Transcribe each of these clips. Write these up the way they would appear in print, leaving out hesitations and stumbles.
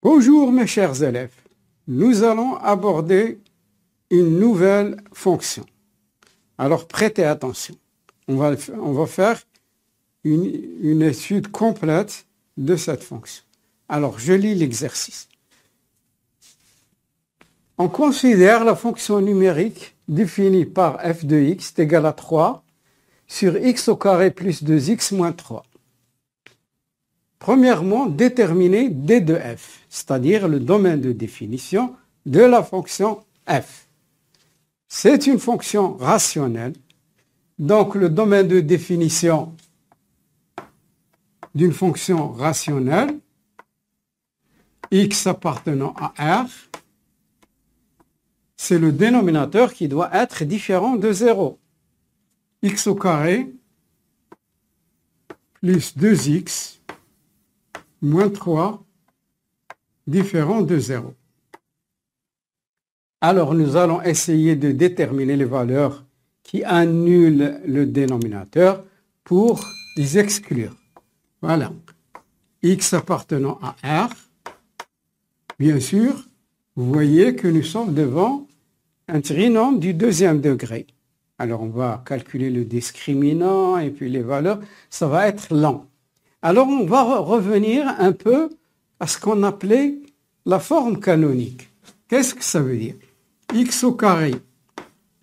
Bonjour mes chers élèves, nous allons aborder une nouvelle fonction. Alors prêtez attention, on va faire une étude complète de cette fonction. Alors je lis l'exercice. On considère la fonction numérique définie par f de x est égale à 3 sur x au carré plus 2x moins 3. Premièrement, déterminer d de f, c'est-à-dire le domaine de définition de la fonction f. C'est une fonction rationnelle, donc le domaine de définition d'une fonction rationnelle, x appartenant à R, c'est le dénominateur qui doit être différent de 0. X au carré plus 2x moins 3 différent de 0. Alors nous allons essayer de déterminer les valeurs qui annulent le dénominateur pour les exclure. Voilà. X appartenant à R. Bien sûr, vous voyez que nous sommes devant un trinôme du deuxième degré. Alors on va calculer le discriminant et puis les valeurs. Ça va être lent. Alors on va revenir un peu à ce qu'on appelait la forme canonique. Qu'est-ce que ça veut dire? X au carré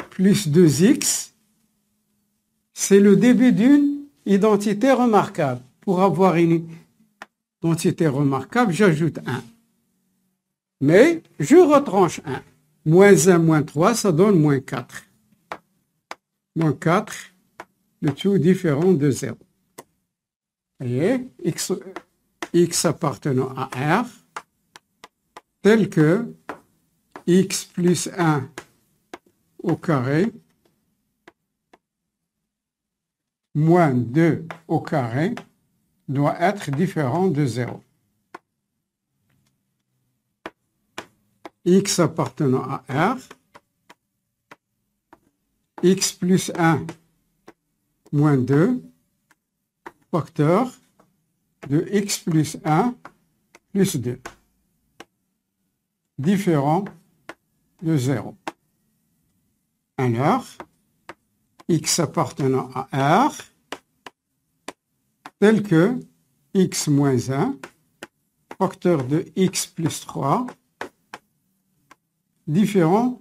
plus 2x, c'est le début d'une identité remarquable. Pour avoir une identité remarquable, j'ajoute 1. Mais je retranche 1. Moins 1, moins 3, ça donne moins 4. Moins 4, le tout différent de 0. Vous voyez, x appartenant à R, tel que x plus 1 au carré, moins 2 au carré, doit être différent de 0. X appartenant à R, x plus 1 moins 2, facteur de x plus 1 plus 2, différent de 0. Alors, x appartenant à R, tel que x moins 1, facteur de x plus 3, différent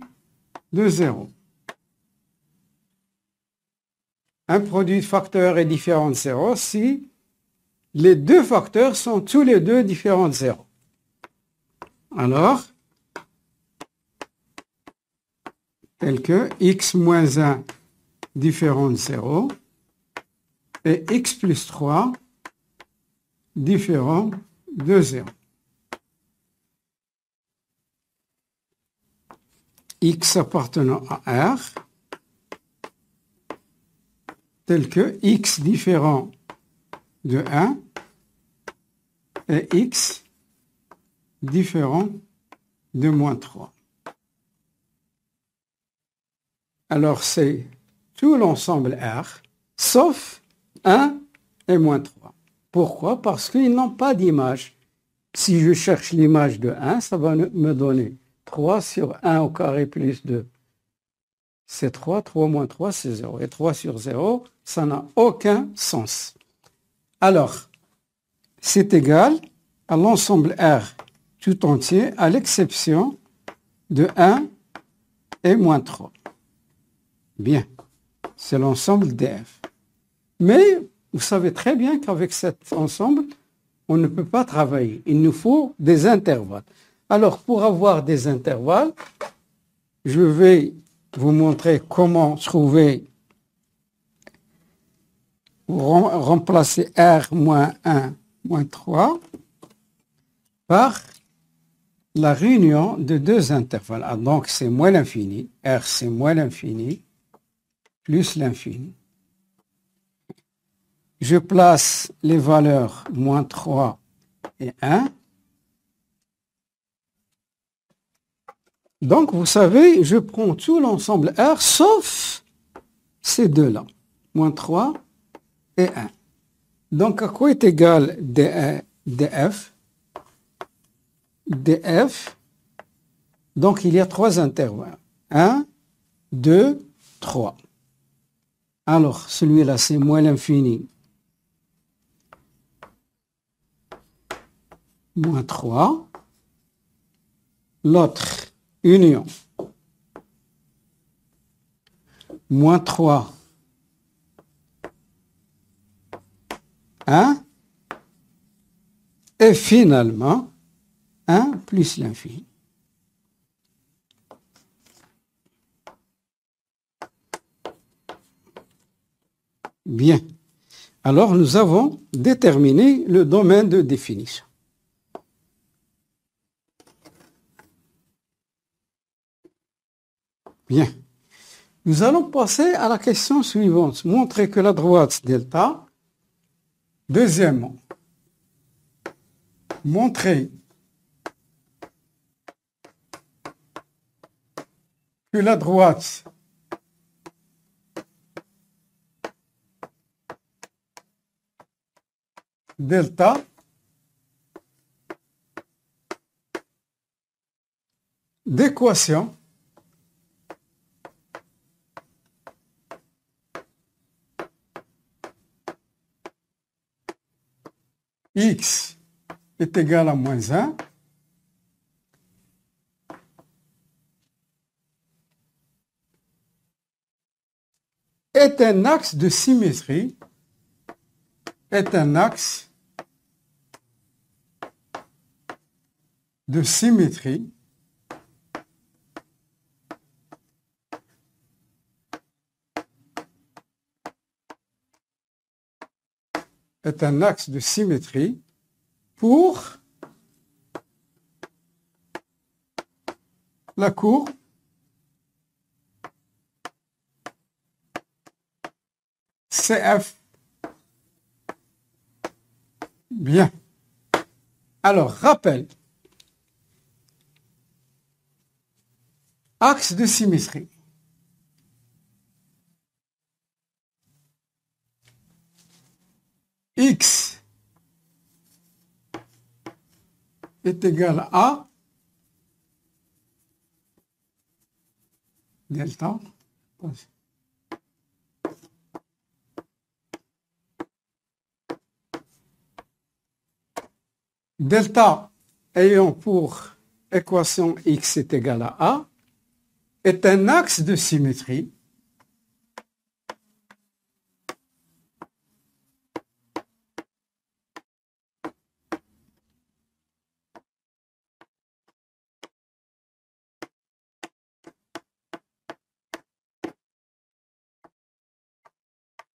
de 0. Un produit de facteurs est différent de 0 si les deux facteurs sont tous les deux différents de 0. Alors, tel que x moins 1 différent de 0 et x plus 3 différent de 0. X appartenant à R, tel que x différent de 1 et x différent de moins 3. Alors c'est tout l'ensemble R, sauf 1 et moins 3. Pourquoi? Parce qu'ils n'ont pas d'image. Si je cherche l'image de 1, ça va me donner 3 sur 1 au carré plus 2. C'est 3, 3 moins 3, c'est 0. Et 3 sur 0, ça n'a aucun sens. Alors, c'est égal à l'ensemble R tout entier, à l'exception de 1 et moins 3. Bien, c'est l'ensemble df. Mais vous savez très bien qu'avec cet ensemble, on ne peut pas travailler. Il nous faut des intervalles. Alors, pour avoir des intervalles, je vais vous montrer comment trouver ou remplacer R moins 1 moins 3 par la réunion de deux intervalles. Ah, donc, c'est moins l'infini. R, c'est moins l'infini plus l'infini. Je place les valeurs moins 3 et 1. Donc, vous savez, je prends tout l'ensemble R, sauf ces deux-là, moins 3 et 1. Donc, à quoi est égal df? df. Donc, il y a 3 intervalles. 1, 2, 3. Alors, celui-là, c'est moins l'infini. Moins 3. L'autre, union. Moins 3. 1. Et finalement, 1 plus l'infini. Bien. Alors, nous avons déterminé le domaine de définition. Bien. Nous allons passer à la question suivante. Montrer que la droite delta. Deuxièmement, montrer que la droite delta d'équation x est égal à moins 1 est un axe de symétrie, est un axe de symétrie est un axe de symétrie pour la courbe CF. Bien. Alors, rappel. Axe de symétrie. X est égal à delta. Delta ayant pour équation x est égal à a est un axe de symétrie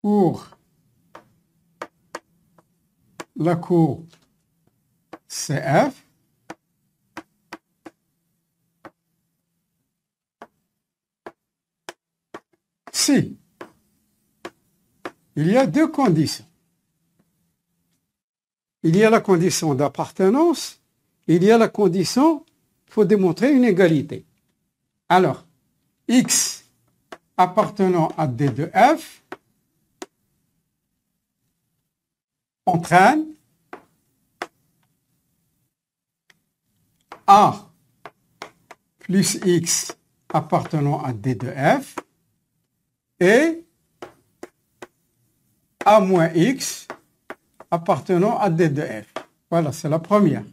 pour la courbe CF si il y a 2 conditions. Il y a la condition d'appartenance, il y a la condition, il faut démontrer une égalité. Alors, x appartenant à D de F entraîne A plus x appartenant à D de F et A moins x appartenant à D de F. Voilà, c'est la première.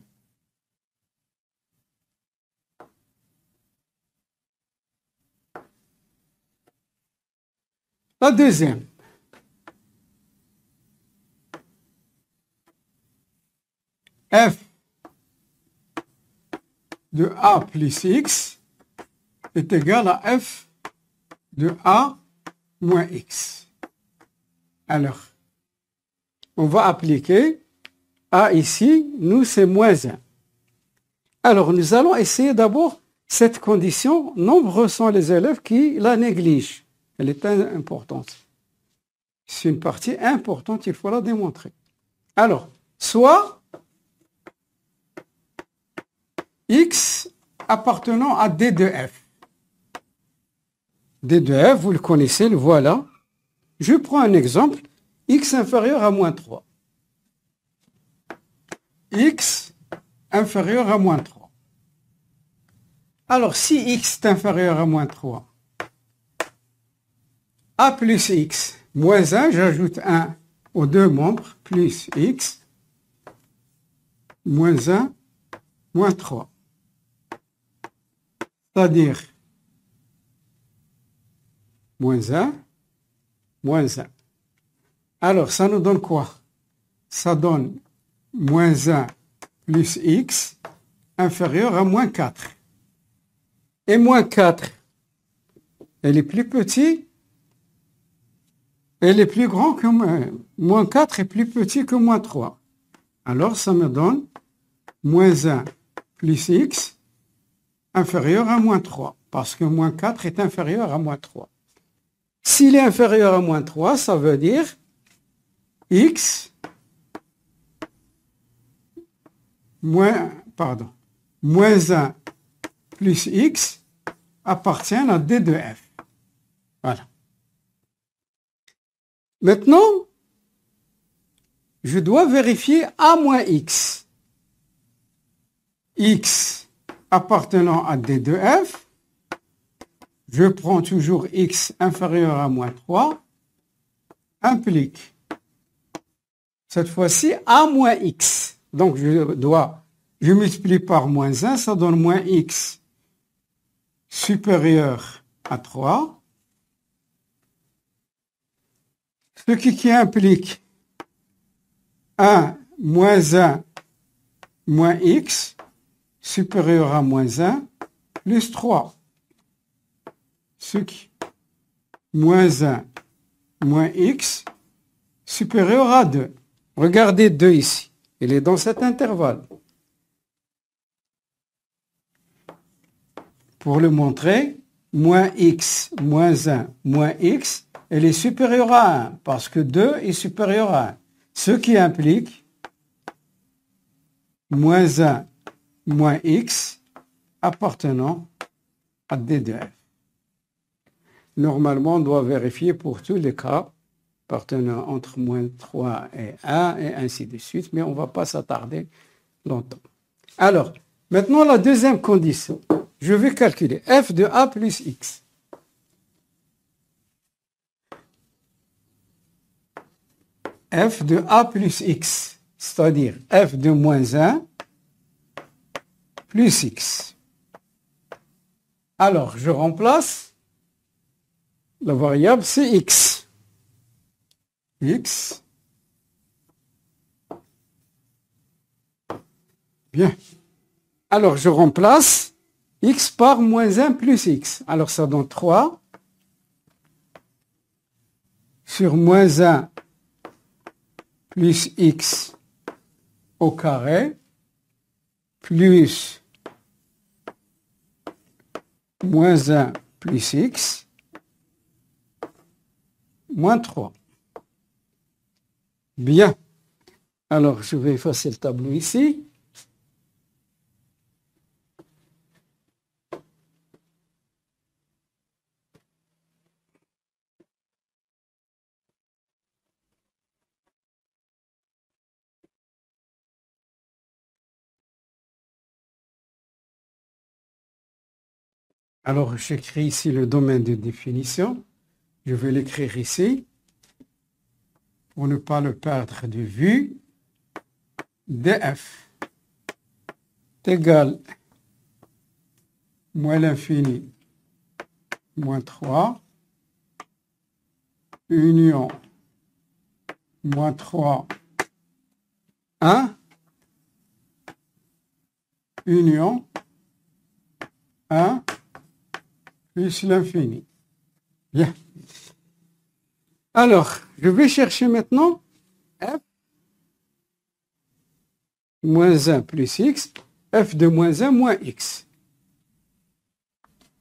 La deuxième. F de A plus x est égal à F de A moins x. Alors, on va appliquer A ici, nous c'est moins 1. Alors, nous allons essayer d'abord cette condition. Nombreux sont les élèves qui la négligent. Elle est importante. C'est une partie importante, il faut la démontrer. Alors, soit x appartenant à D de F. D de F, vous le connaissez, le voilà. Je prends un exemple, x inférieur à moins 3. X inférieur à moins 3. Alors, si x est inférieur à moins 3, a plus x moins 1, j'ajoute 1 aux deux membres, plus x moins 1 moins 3. C'est-à-dire moins 1 moins 1. Alors, ça nous donne quoi? Ça donne moins 1 plus x inférieur à moins 4. Et moins 4, elle est plus petite, elle est plus grand que moins 4 est plus petit que moins 3. Alors, ça me donne moins 1 plus x inférieur à moins 3, parce que moins 4 est inférieur à moins 3. S'il est inférieur à moins 3, ça veut dire x moins 1 plus x appartient à D de f. Voilà. Maintenant, je dois vérifier a moins x. X appartenant à D de f, je prends toujours x inférieur à moins 3, implique cette fois-ci a moins x. Donc je multiplie par moins 1, ça donne moins x supérieur à 3. Ce qui implique 1 moins 1 moins x supérieur à moins 1 plus 3. Ce qui moins 1 moins x supérieur à 2. Regardez 2 ici. Il est dans cet intervalle. Pour le montrer, moins x moins 1 moins x, elle est supérieure à 1, parce que 2 est supérieur à 1. Ce qui implique moins 1 moins x appartenant à D de f. Normalement, on doit vérifier pour tous les cas appartenant entre moins 3 et 1 et ainsi de suite, mais on ne va pas s'attarder longtemps. Alors, maintenant la deuxième condition. Je vais calculer f de a plus x. F de a plus x, c'est-à-dire f de moins 1 plus x. Alors, je remplace la variable, c'est x. X. Bien. Alors, je remplace x par moins 1 plus x. Alors, ça donne 3 sur moins 1 plus x au carré plus moins 1 plus x moins 3. Bien. Alors, je vais effacer le tableau ici. Alors, j'écris ici le domaine de définition. Je vais l'écrire ici pour ne pas le perdre de vue. df est égal moins l'infini moins 3 union moins 3 1 union 1 plus l'infini. Bien. Alors, je vais chercher maintenant f moins 1 plus x, f de moins 1 moins x.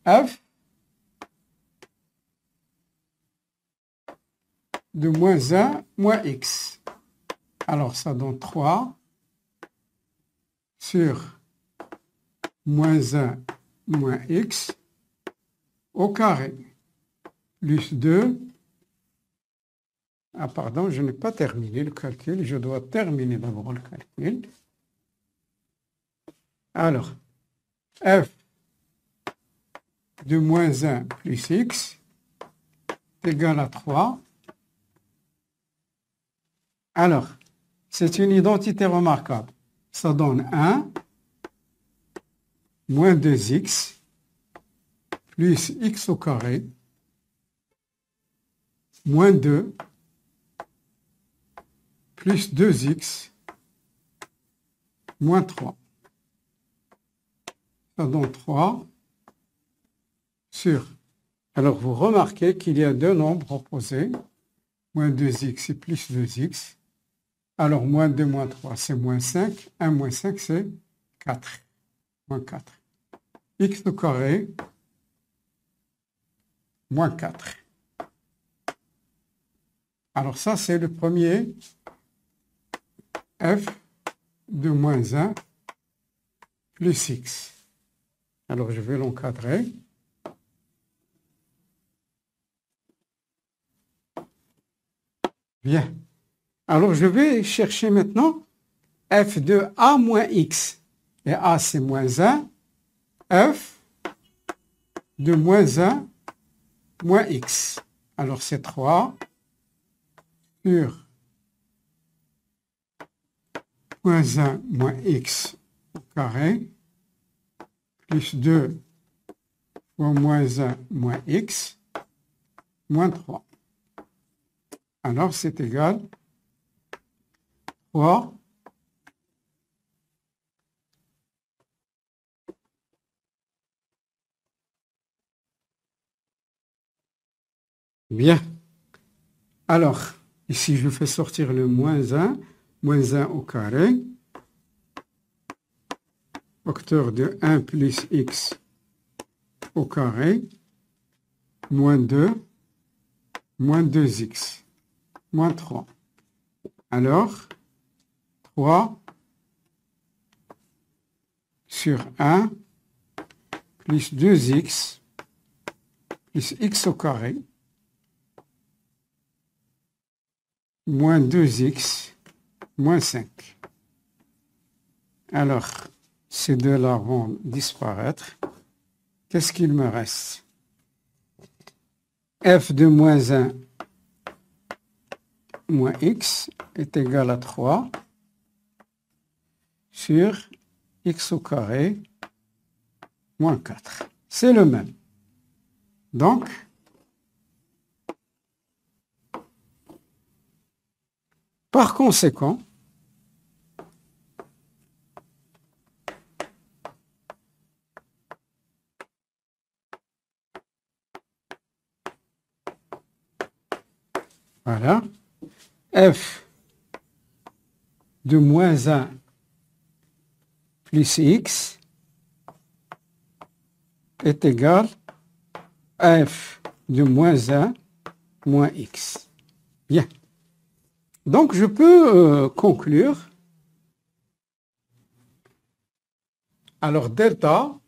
F de moins 1 moins x. Alors, ça donne 3 sur moins 1 moins x au carré, plus 2. Ah, pardon, je n'ai pas terminé le calcul. Je dois terminer d'abord le calcul. Alors, f de moins 1 plus x est égal à 3. Alors, c'est une identité remarquable. Ça donne 1 moins 2x plus x au carré moins 2 plus 2x moins 3. Ça donne 3 sur... Alors, vous remarquez qu'il y a deux nombres opposés, moins 2x et plus 2x. Alors, moins 2 moins 3, c'est moins 5. 1 moins 5, c'est 4. Moins 4. X au carré, moins 4. Alors, ça, c'est le premier f de moins 1 plus x. Alors, je vais l'encadrer. Bien. Alors, je vais chercher maintenant f de a moins x. Et a, c'est moins 1. F de moins 1 moins x. Alors, c'est 3 sur moins 1 moins x au carré plus 2 fois moins 1 moins x moins 3. Alors, c'est égal 3 bien. Alors, ici, je fais sortir le moins 1 au carré, facteur de 1 plus x au carré, moins 2, moins 2x, moins 3. Alors, 3 sur 1 plus 2x plus x au carré, moins 2x, moins 5. Alors, ces deux-là vont disparaître. Qu'est-ce qu'il me reste? F de moins 1 moins x est égal à 3 sur x au carré moins 4. C'est le même. Donc, par conséquent, voilà, f de moins 1 plus x est égal à f de moins 1 moins x. Bien. Donc, je peux conclure. Alors, delta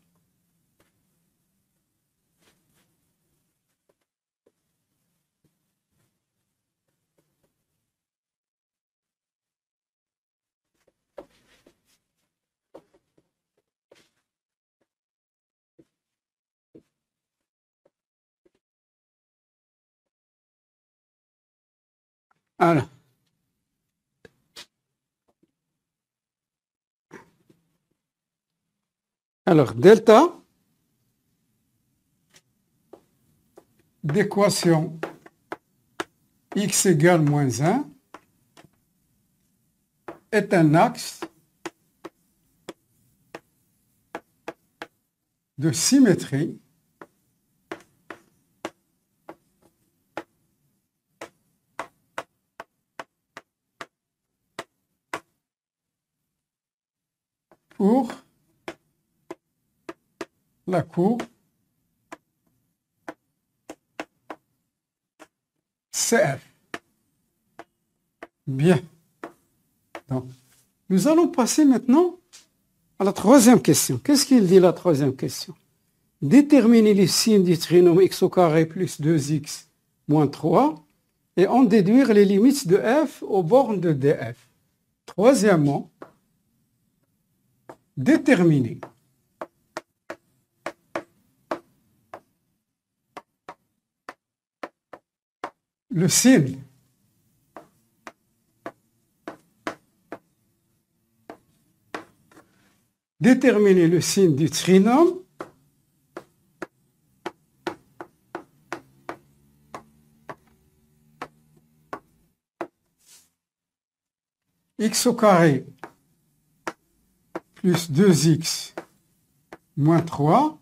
alors, delta d'équation x égale moins 1 est un axe de symétrie pour la courbe CF. Bien. Donc, nous allons passer maintenant à la troisième question. Qu'est-ce qu'il dit la troisième question? Déterminer les signes du trinôme x au carré plus 2x moins 3 et en déduire les limites de f aux bornes de df. Troisièmement, déterminer le sin déterminer le sin du trinôme x au carré plus 2x moins 3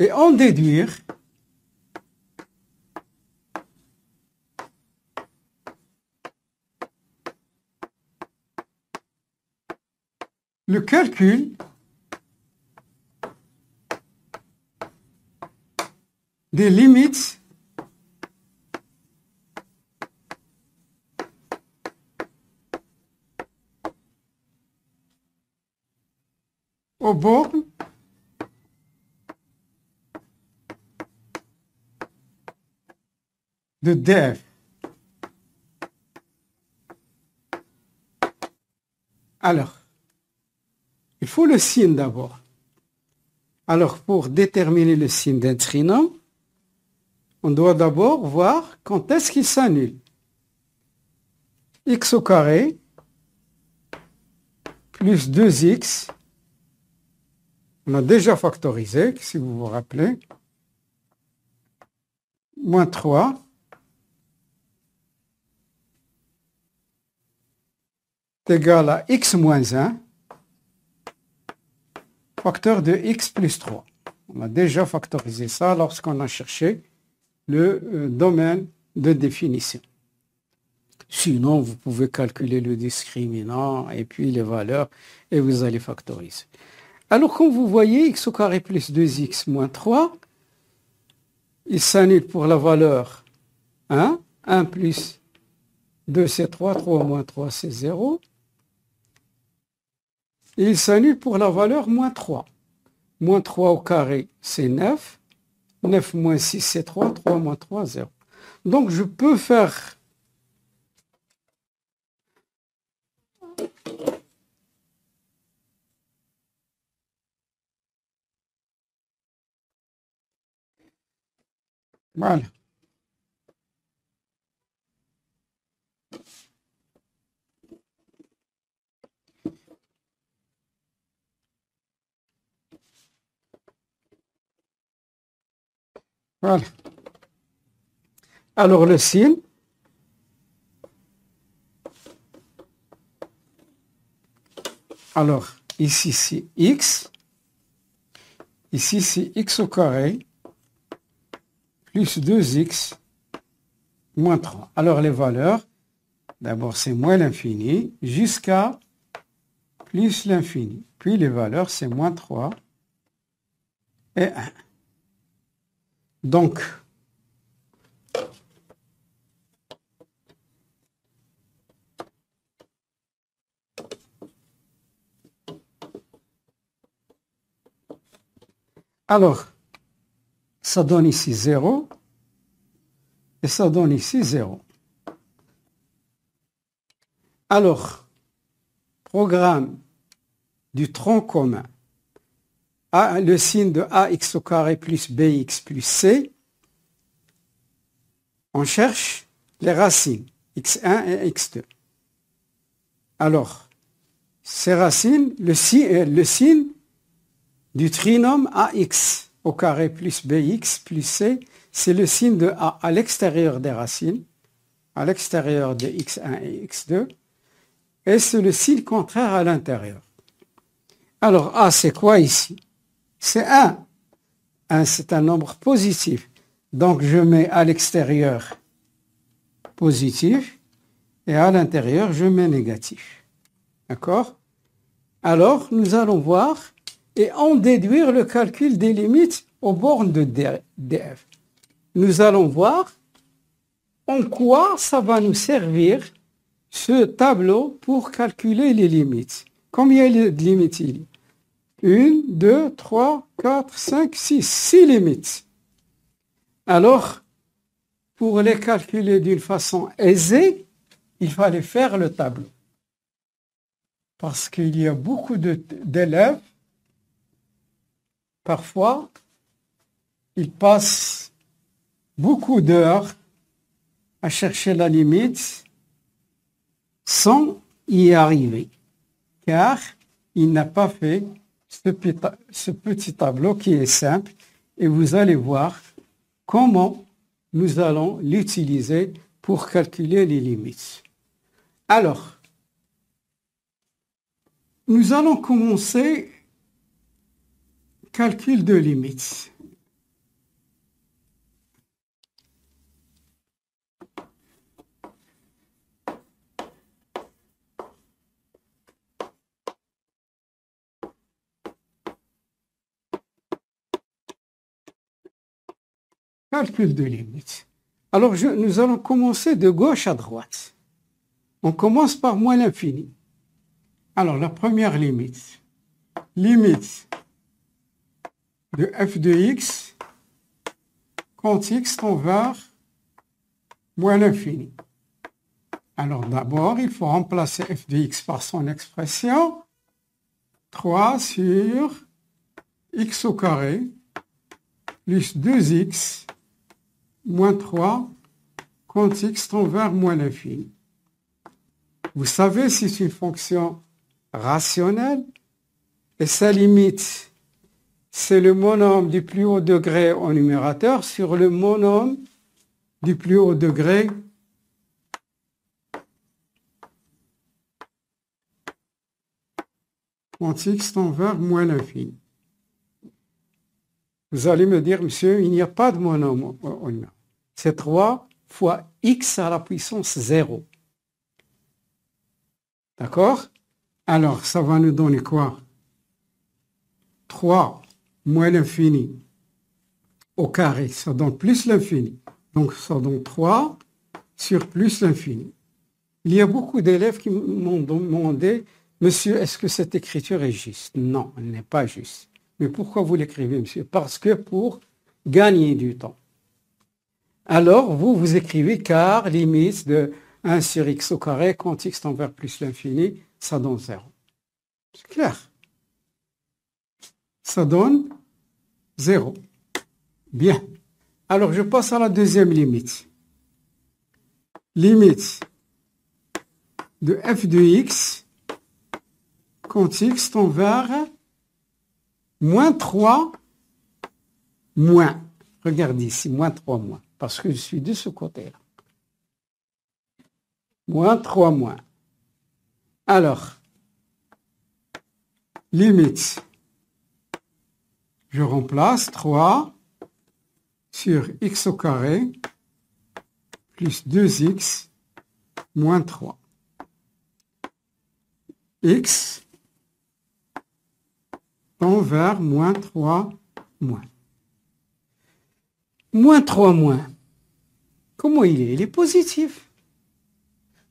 et en déduire le calcul des limites aux bornes de df. Alors, il faut le signe d'abord. Alors, pour déterminer le signe d'un trinôme, on doit d'abord voir quand est-ce qu'il s'annule. X au carré plus 2x, on a déjà factorisé, si vous vous rappelez, moins 3, est égal à x moins 1, facteur de x plus 3. On a déjà factorisé ça lorsqu'on a cherché le domaine de définition. Sinon, vous pouvez calculer le discriminant et puis les valeurs et vous allez factoriser. Alors, comme vous voyez, x au carré plus 2x moins 3, il s'annule pour la valeur 1. 1 plus 2, c'est 3. 3 moins 3, c'est 0. Et il s'annule pour la valeur moins 3. Moins 3 au carré, c'est 9. 9 moins 6, c'est 3. 3 moins 3, 0. Donc, je peux faire voilà. Voilà. Alors, le signe, alors, ici, c'est x. Ici, c'est x au carré plus 2x moins 3. Alors, les valeurs, d'abord, c'est moins l'infini jusqu'à plus l'infini. Puis, les valeurs, c'est moins 3 et 1. Donc, alors, ça donne ici 0 et ça donne ici 0. Alors, programme du tronc commun, le signe de ax au carré plus bx plus c, on cherche les racines, x1 et x2. Alors, ces racines, le signe du trinôme ax au carré plus bx plus c, c'est le signe de a à l'extérieur des racines, à l'extérieur de x1 et x2, et c'est le signe contraire à l'intérieur. Alors, a, c'est quoi ici? C'est 1. 1, c'est un nombre positif. Donc, je mets à l'extérieur positif et à l'intérieur, je mets négatif. D'accord? Alors, nous allons voir et en déduire le calcul des limites aux bornes de df. Nous allons voir en quoi ça va nous servir, ce tableau, pour calculer les limites. Combien de limites il y a? 1, 2, 3, 4, 5, 6. 6 limites. Alors, pour les calculer d'une façon aisée, il fallait faire le tableau. Parce qu'il y a beaucoup d'élèves, parfois, ils passent beaucoup d'heures à chercher la limite sans y arriver, car il n'a pas fait ce petit tableau qui est simple, et vous allez voir comment nous allons l'utiliser pour calculer les limites. Alors, nous allons commencer calcul de limites. Calcul de limites. Alors, nous allons commencer de gauche à droite. On commence par moins l'infini. Alors, la première limite. Limite de f de x quand x tend vers moins l'infini. Alors, d'abord, il faut remplacer f de x par son expression 3 sur x au carré plus 2x moins 3 quand x tend vers moins l'infini. Vous savez, c'est une fonction rationnelle et sa limite, c'est le monôme du plus haut degré au numérateur sur le monôme du plus haut degré quand x tend vers moins l'infini. Vous allez me dire, monsieur, il n'y a pas de monôme au numérateur. C'est 3 fois x à la puissance 0. D'accord? Alors, ça va nous donner quoi? 3 moins l'infini au carré, ça donne plus l'infini. Donc, ça donne 3 sur plus l'infini. Il y a beaucoup d'élèves qui m'ont demandé, monsieur, est-ce que cette écriture est juste? Non, elle n'est pas juste. Mais pourquoi vous l'écrivez, monsieur? Parce que pour gagner du temps. Alors, vous écrivez car limite de 1 sur x au carré, quand x tend vers plus l'infini, ça donne 0. C'est clair. Ça donne 0. Bien. Alors, je passe à la deuxième limite. Limite de f de x quand x tend vers moins 3 moins. Regardez ici, moins 3 moins. Parce que je suis de ce côté-là. Moins 3 moins. Alors, limite. Je remplace 3 sur x au carré plus 2x moins 3. X tend vers moins 3 moins. Moins 3 moins. Comment il est? Il est positif.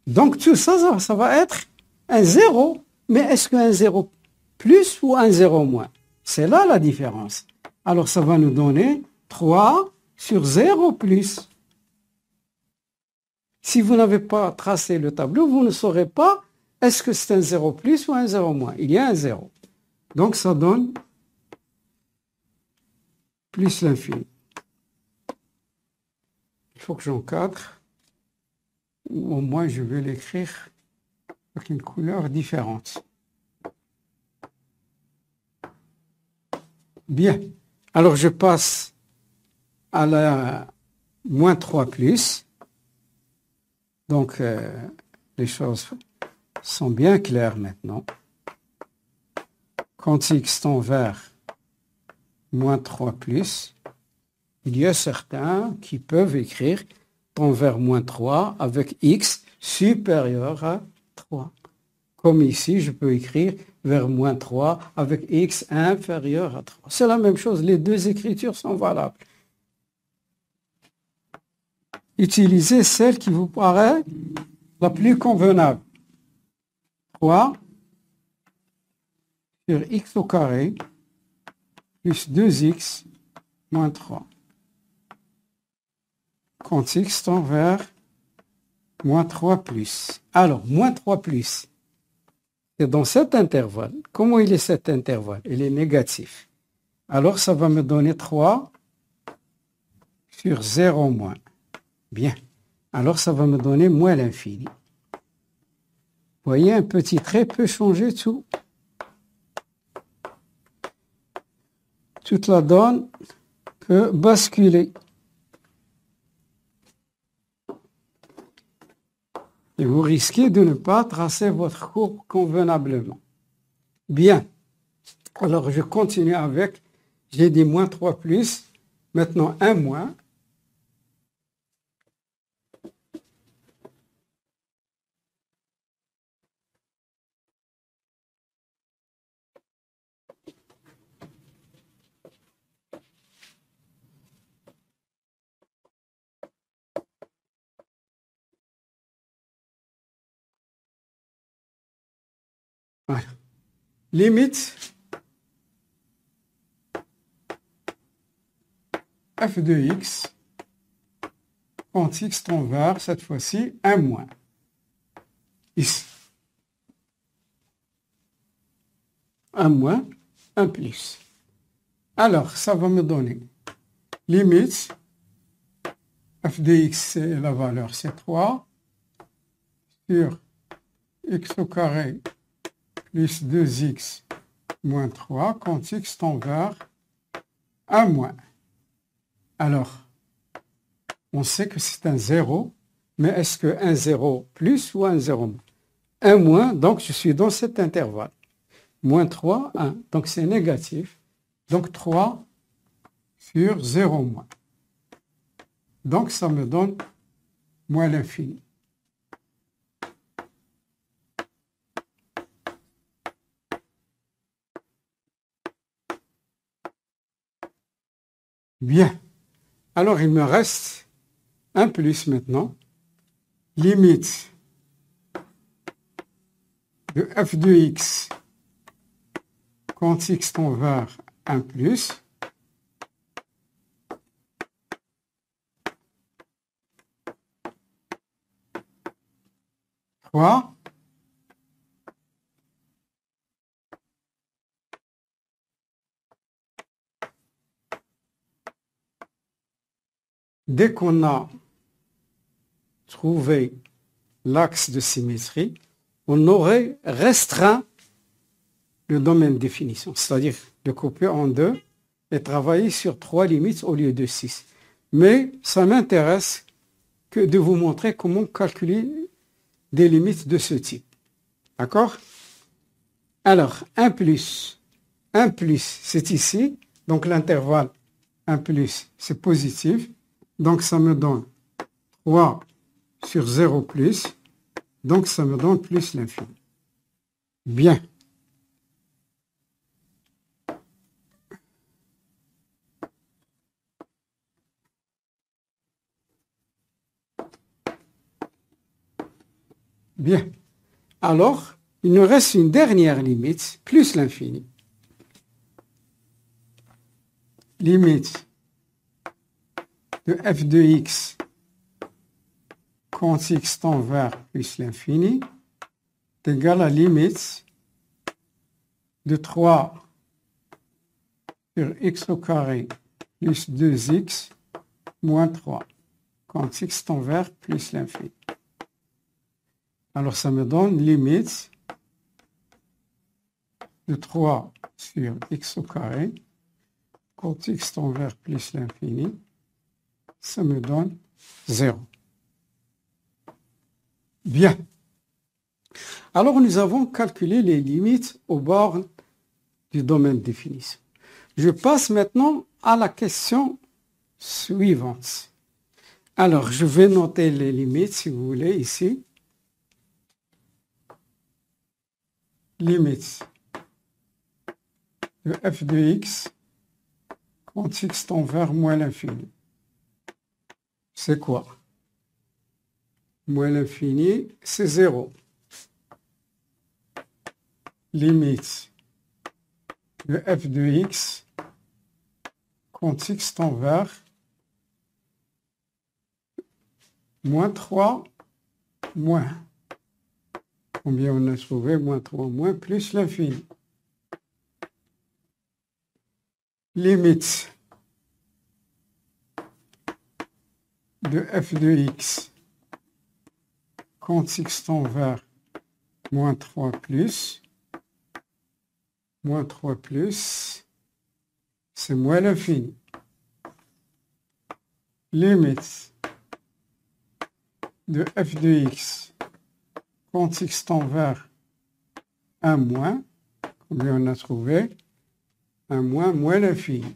Donc tout ça, ça va être un 0. Mais est-ce qu'un 0 plus ou un 0 moins? C'est là la différence. Alors ça va nous donner 3 sur 0 plus. Si vous n'avez pas tracé le tableau, vous ne saurez pas est-ce que c'est un 0 plus ou un 0 moins. Il y a un 0. Donc ça donne plus l'infini. Il faut que j'encadre. Au moins je vais l'écrire avec une couleur différente. Bien. Alors je passe à la moins 3 plus. Donc les choses sont bien claires maintenant. Quand x tend vers moins 3 plus, il y a certains qui peuvent écrire tend vers moins 3 avec x supérieur à 3. Comme ici, je peux écrire vers moins 3 avec x inférieur à 3. C'est la même chose, les deux écritures sont valables. Utilisez celle qui vous paraît la plus convenable. 3 sur x au carré plus 2x moins 3. Quand x tend vers moins 3 plus. Alors, moins 3 plus, c'est dans cet intervalle. Comment il est cet intervalle? Il est négatif. Alors, ça va me donner 3 sur 0 moins. Bien. Alors, ça va me donner moins l'infini. Vous voyez, un petit trait peut changer tout. Toute la donne peut basculer. Et vous risquez de ne pas tracer votre courbe convenablement. Bien. Alors, je continue avec, j'ai dit moins 3 plus, maintenant 1 moins. Voilà. Limite f de x, quand x tend vers, cette fois-ci, 1 moins. Ici. 1 moins, 1 plus. Alors, ça va me donner limite f de x, c'est la valeur, c'est 3, sur x au carré plus 2x moins 3, quand x tend vers 1 moins. Alors, on sait que c'est un 0, mais est-ce que un 0 plus ou un 0 moins? 1 moins, donc je suis dans cet intervalle. Moins 3, 1, donc c'est négatif. Donc 3 sur 0 moins. Donc ça me donne moins l'infini. Bien. Alors, il me reste un plus maintenant. Limite de f de x quand x tend vers 1 plus. Trois. Dès qu'on a trouvé l'axe de symétrie, on aurait restreint le domaine de définition, c'est-à-dire de couper en deux et travailler sur 3 limites au lieu de 6. Mais ça m'intéresse que de vous montrer comment calculer des limites de ce type. D'accord? Alors, 1 plus, c'est ici, donc l'intervalle 1 plus, c'est positif. Donc, ça me donne 3 sur 0 plus. Donc, ça me donne plus l'infini. Bien. Bien. Alors, il nous reste une dernière limite, plus l'infini. Limite de f de x quand x tend vers plus l'infini est égal à limite de 3 sur x au carré plus 2x moins 3 quand x tend vers plus l'infini. Alors ça me donne limite de 3 sur x au carré quand x tend vers plus l'infini, ça me donne 0. Bien. Alors, nous avons calculé les limites aux bornes du domaine de définition. Je passe maintenant à la question suivante. Alors, je vais noter les limites, si vous voulez, ici. Limite de f de x quand x tend vers moins l'infini. C'est quoi? Moins l'infini, c'est 0. Limite de f de x quand x tend vers moins 3 moins. Combien on a trouvé? Moins 3 moins plus l'infini. Limite de f de x quand x tend vers moins 3 plus, c'est moins l'infini. Limite de f de x quand x tend vers 1 moins, combien on a trouvé? 1 moins l'infini.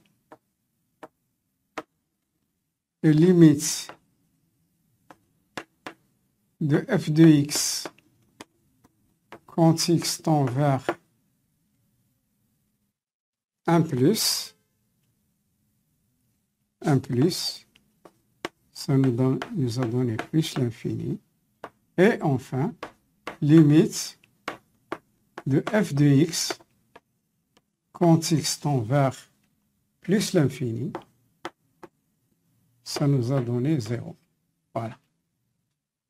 Et limite de f de x quand x tend vers 1 plus, ça nous a donné plus l'infini. Et enfin, limite de f de x quand x tend vers plus l'infini, ça nous a donné 0. Voilà.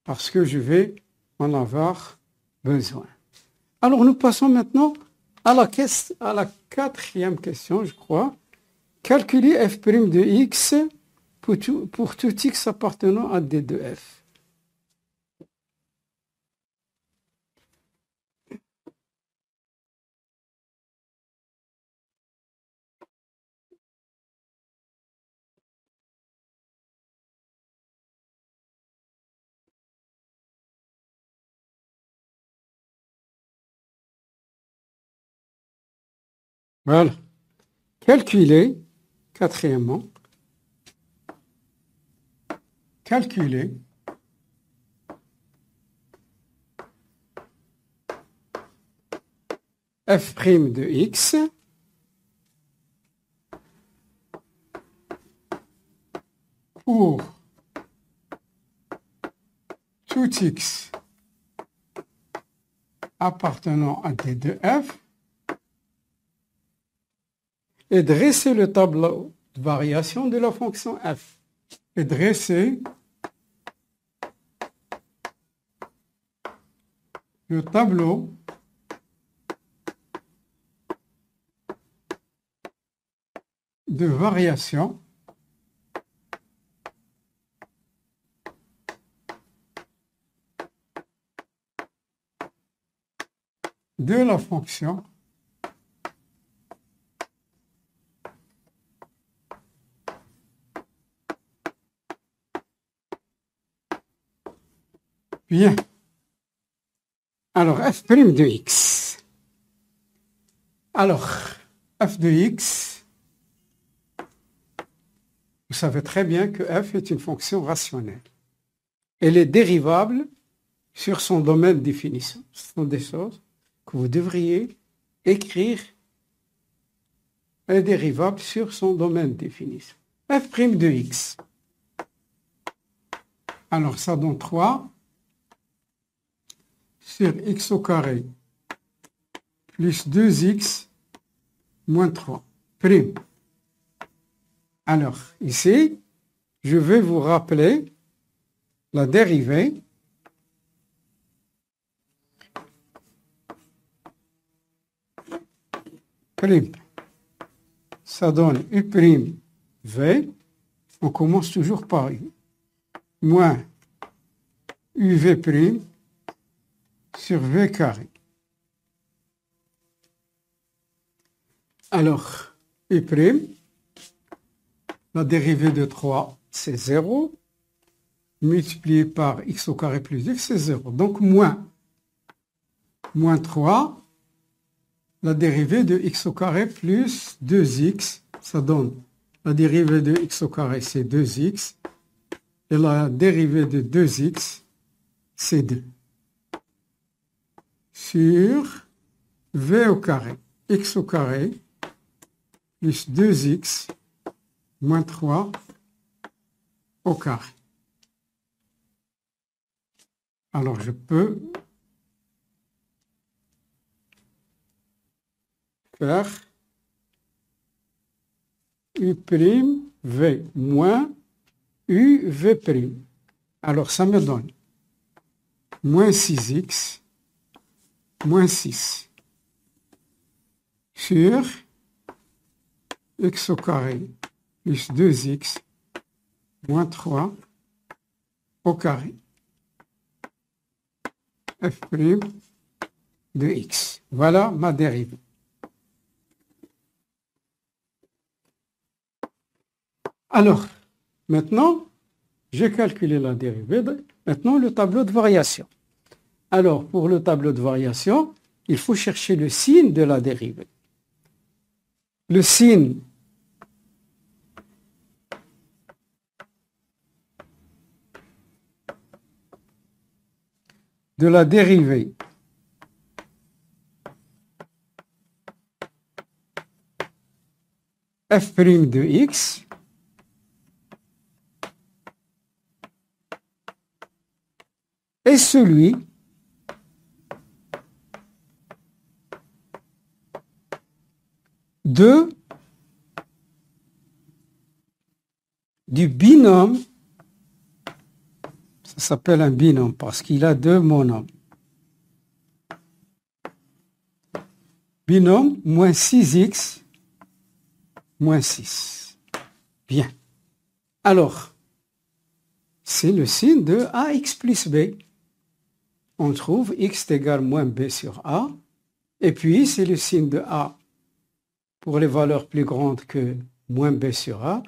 Parce que je vais en avoir besoin. Alors, nous passons maintenant à la quatrième question, je crois. Calculer f' de x pour tout x appartenant à D de f. Voilà. Calculer, quatrièmement, calculer f' de x pour tout x appartenant à D de f et dresser le tableau de variation de la fonction f. Et dresser le tableau de variation de la fonction bien. Alors, f' de x. Alors, f de x, vous savez très bien que f est une fonction rationnelle. Elle est dérivable sur son domaine de définition. Ce sont des choses que vous devriez écrire. Elle est dérivable sur son domaine de définition. f' de x. Alors, ça donne 3 sur x au carré plus 2x moins 3 prime. Alors, ici, je vais vous rappeler la dérivée prime. Ça donne u prime v, on commence toujours par u, moins uv prime sur v carré. Alors, u prime, la dérivée de 3, c'est 0, multiplié par x au carré plus x, c'est 0. Donc, moins 3, la dérivée de x au carré plus 2x, ça donne la dérivée de x au carré, c'est 2x, et la dérivée de 2x, c'est 2. Sur v au carré, x au carré, plus 2x, moins 3 au carré. Alors, je peux faire u'v moins uv'. Alors, ça me donne moins 6x moins 6 sur x au carré plus 2x moins 3 au carré f' de x. Voilà ma dérivée. Alors, maintenant, j'ai calculé la dérivée. Maintenant, le tableau de variation. Alors, pour le tableau de variation, il faut chercher le signe de la dérivée. Le signe de la dérivée f' de x est celui du binôme, ça s'appelle un binôme parce qu'il a deux monomes. Binôme moins 6x moins 6. Bien. Alors, c'est le signe de ax plus b. On trouve x égale moins b sur a. Et puis, c'est le signe de a pour les valeurs plus grandes que moins b sur a.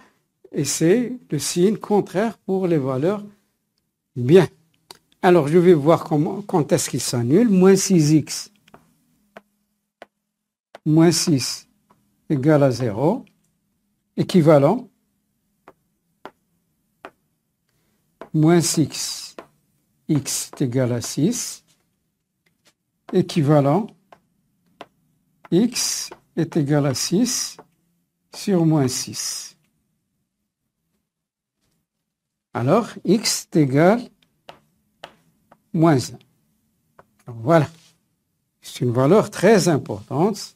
Et c'est le signe contraire pour les valeurs. Bien. Alors, je vais voir quand est-ce qu'il s'annule. Moins 6x moins 6 égale à 0. Équivalent. Moins 6, x est égal à 6. Équivalent. X est égal à 6 sur moins 6. Alors, x est égal à moins 1. Donc, voilà. C'est une valeur très importante.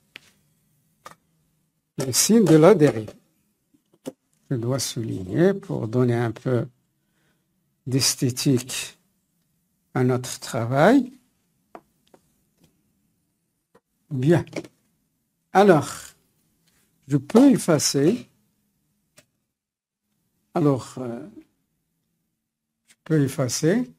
Le signe de la dérivée. Je dois souligner pour donner un peu d'esthétique à notre travail. Bien. Alors, je peux effacer. Alors, je peux effacer.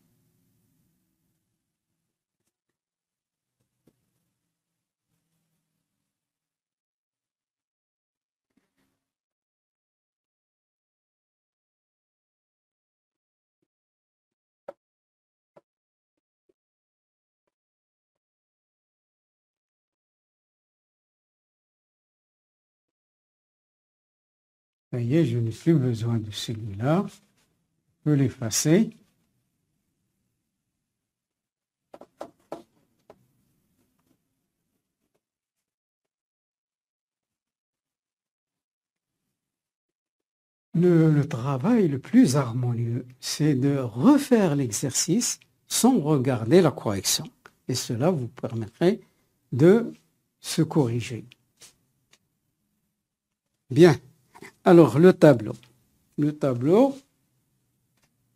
Ça y est, je n'ai plus besoin de celui-là. Je peux l'effacer. Le travail le plus harmonieux, c'est de refaire l'exercice sans regarder la correction. Et cela vous permettrait de se corriger. Bien. Alors, le tableau. Le tableau,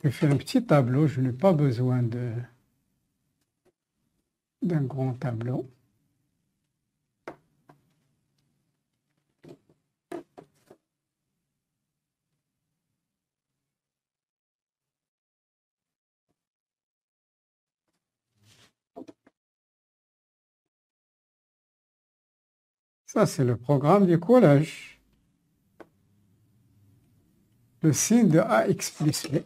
je fais un petit tableau, je n'ai pas besoin d'un grand tableau. Ça, c'est le programme du collège. Le signe de ax plus b.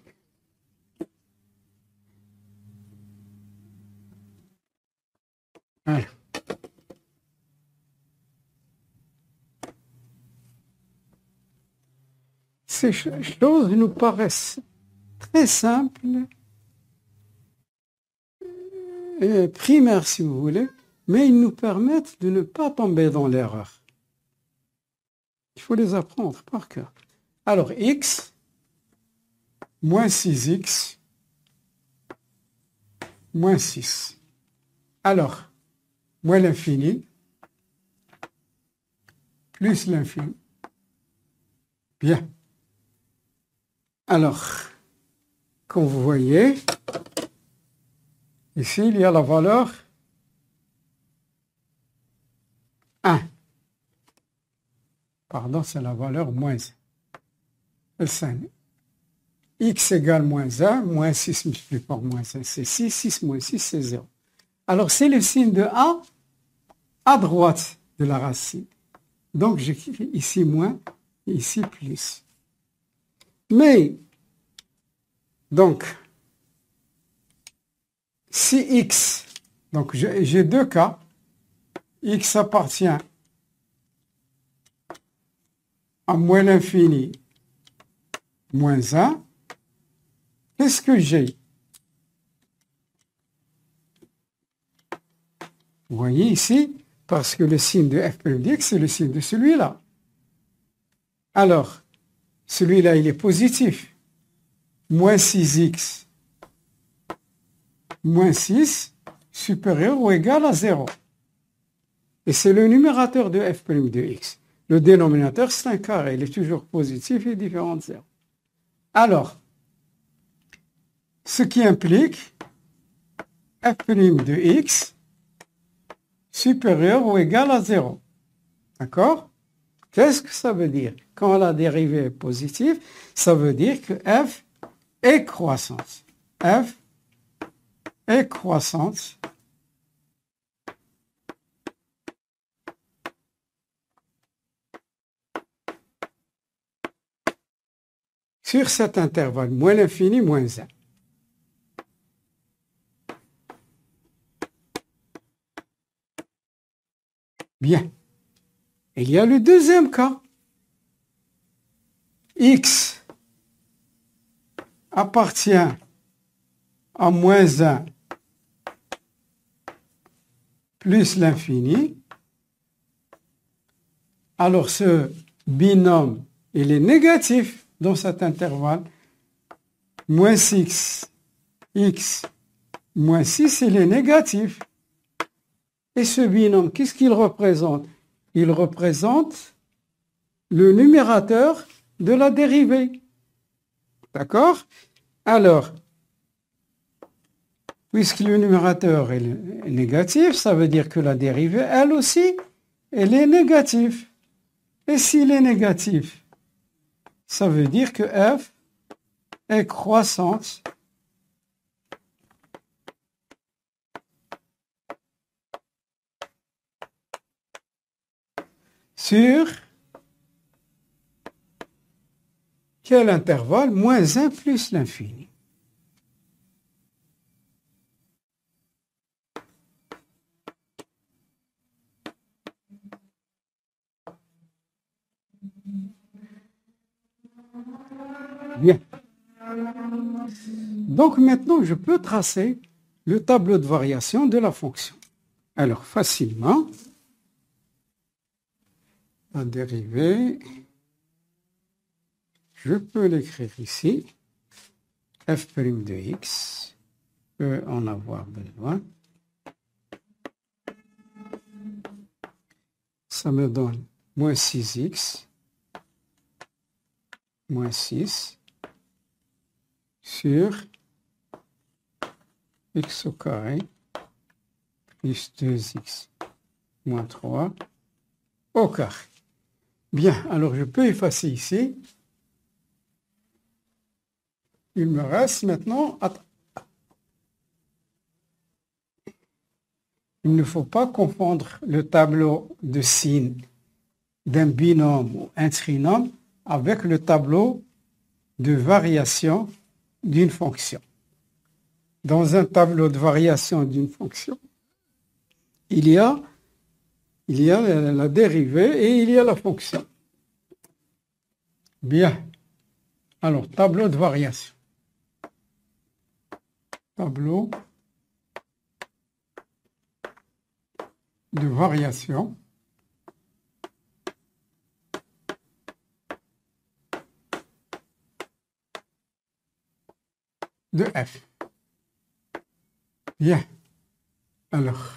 Voilà. Ces choses nous paraissent très simples et primaires, si vous voulez, mais ils nous permettent de ne pas tomber dans l'erreur. Il faut les apprendre par cœur. Alors, x moins 6x moins 6. Alors, moins l'infini plus l'infini. Bien. Alors, comme vous voyez, ici, il y a la valeur 1. Pardon, c'est la valeur moins 1. Elle s'annule. x égale moins 1, moins 6 multiplié par moins 1, c'est 6, 6 moins 6, c'est 0. Alors, c'est le signe de a à droite de la racine. Donc, j'écris ici moins, ici plus. Mais, donc, si x, donc j'ai deux cas, x appartient à moins l'infini, moins 1, qu'est-ce que j'ai? Vous voyez ici, parce que le signe de f' de x, c'est le signe de celui-là. Alors, celui-là, il est positif. Moins 6x, moins 6, supérieur ou égal à 0. Et c'est le numérateur de f' de x. Le dénominateur, c'est un carré. Il est toujours positif et différent de 0. Alors, ce qui implique f' de x supérieur ou égal à 0. D'accord? Qu'est-ce que ça veut dire? Quand la dérivée est positive, ça veut dire que f est croissante. F est croissante sur cet intervalle, moins l'infini, moins 1. Bien. Il y a le deuxième cas. X appartient à moins 1 plus l'infini. Alors ce binôme, il est négatif dans cet intervalle. Moins 6, x moins 6, il est négatif. Et ce binôme, qu'est-ce qu'il représente? Il représente le numérateur de la dérivée. D'accord? Alors, puisque le numérateur est négatif, ça veut dire que la dérivée, elle aussi, elle est négative. Et s'il est négatif, ça veut dire que f est croissante sur quel intervalle? Moins 1 plus l'infini. Bien. Donc maintenant, je peux tracer le tableau de variation de la fonction. Alors, facilement, la dérivée, je peux l'écrire ici, f' de x, peut en avoir besoin. Ça me donne moins 6x, moins 6, sur x au carré, plus 2x, moins 3, au carré. Bien, alors je peux effacer ici. Il me reste maintenant... Il ne faut pas confondre le tableau de signes d'un binôme ou un trinôme avec le tableau de variation d'une fonction. Dans un tableau de variation d'une fonction, il y a la dérivée et il y a la fonction. Bien. Alors, tableau de variation. Tableau de variation de f. Bien. Alors,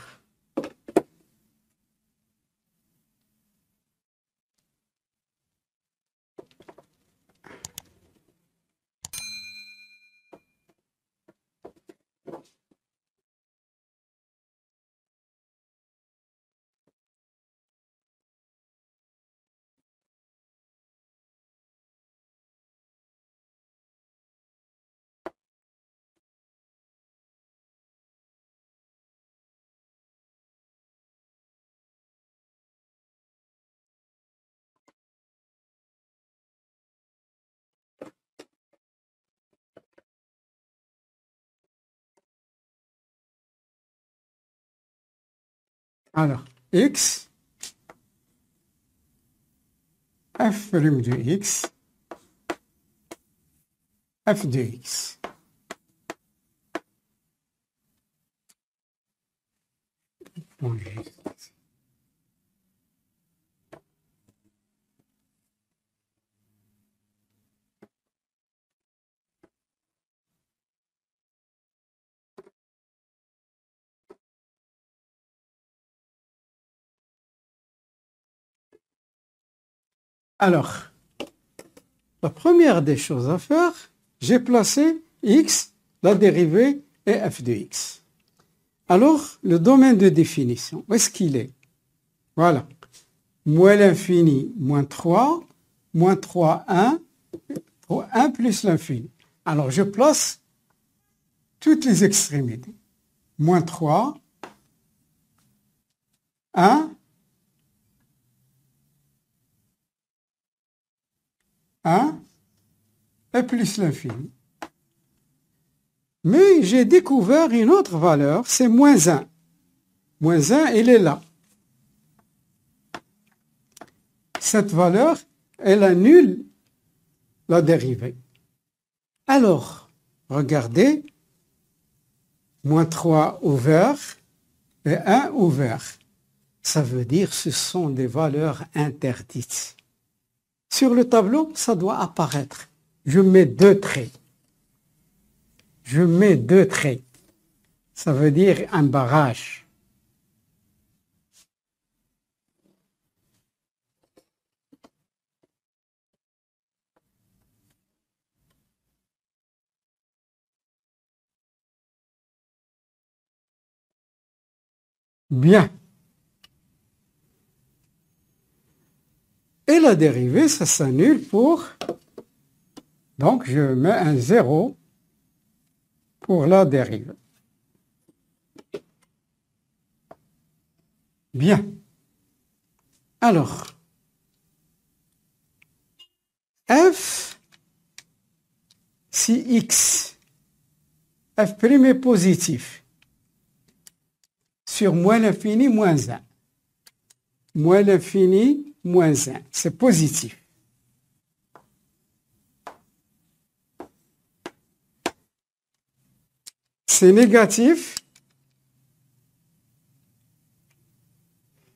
Alors, x, f' de x, f de x. Bon, alors, la première des choses à faire, j'ai placé x, la dérivée et f de x. Alors, le domaine de définition, où est-ce qu'il est? Voilà. Moins l'infini, moins 3, moins 3, 1, 1 plus l'infini. Alors, je place toutes les extrémités. Moins 3, 1, 1 et plus l'infini. Mais j'ai découvert une autre valeur, c'est moins 1. Moins 1, elle est là. Cette valeur, elle annule la dérivée. Alors, regardez, moins 3 ouvert et 1 ouvert. Ça veut dire que ce sont des valeurs interdites. Sur le tableau, ça doit apparaître. Je mets 2 traits. Je mets 2 traits. Ça veut dire un barrage. Bien. Et la dérivée, ça s'annule pour... Donc, je mets un 0 pour la dérivée. Bien. Alors, f, si x, f' est positif, sur moins l'infini, moins 1. Moins l'infini, moins 1. C'est positif. C'est négatif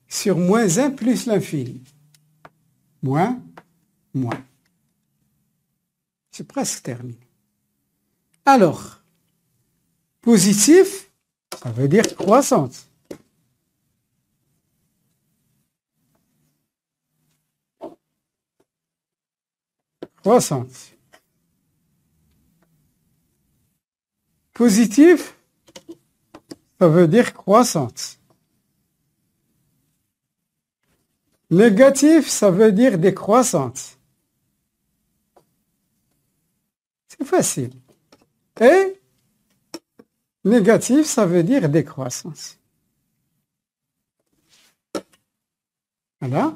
sur moins 1 plus l'infini. Moins, moins. C'est presque terminé. Alors, positif, ça veut dire croissance. Croissance. Positif, ça veut dire croissance. Négatif, ça veut dire décroissance. C'est facile. Et négatif, ça veut dire décroissance. Voilà.